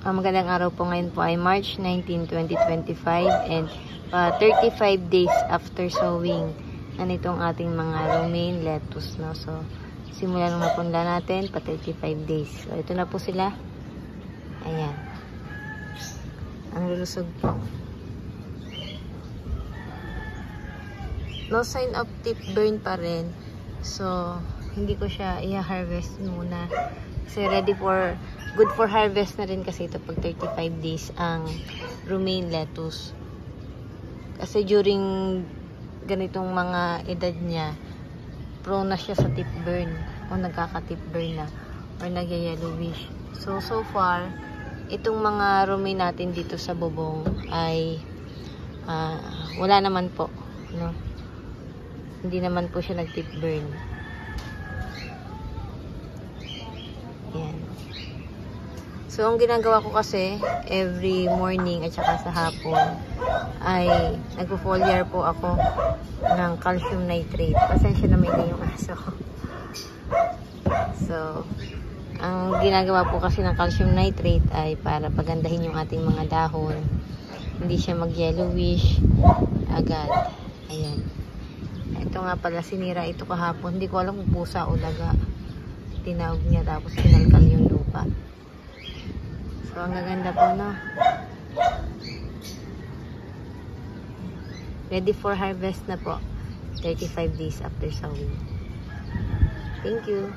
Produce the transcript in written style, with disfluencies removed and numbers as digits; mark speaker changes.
Speaker 1: Ang magandang araw po ngayon po ay March 19, 2025 and 35 days after sowing na nitong ating mga romaine lettuce, no? So, simulan ng napunla natin pa 35 days. So, ito na po sila. Ayan. Ang lulusog po. No sign of tip burn pa rin. So, hindi ko siya i-harvest muna. Kasi good for harvest na rin kasi ito pag 35 days ang romaine lettuce. Kasi during ganitong mga edad niya, prone na siya sa tip burn o nagkaka-tip burn na or nagyayellowish. So far, itong mga romaine natin dito sa bubong ay wala naman po, no? Hindi naman po siya nag-tip burn. Yan. So, ang ginagawa ko kasi, every morning at saka sa hapon, ay nagpo-foliar po ako ng calcium nitrate. Pasensya na may yung aso. So, ang ginagawa po kasi ng calcium nitrate ay para pagandahin yung ating mga dahon. Hindi siya mag-yellowish agad. Ayan. Ito nga pala, sinira ito kahapon. Hindi ko alam kung pusa o daga. Tinawag niya tapos kinalkal yung lupa. So, ang gaganda po, no? Ready for harvest na po. 35 days after sowing. Thank you.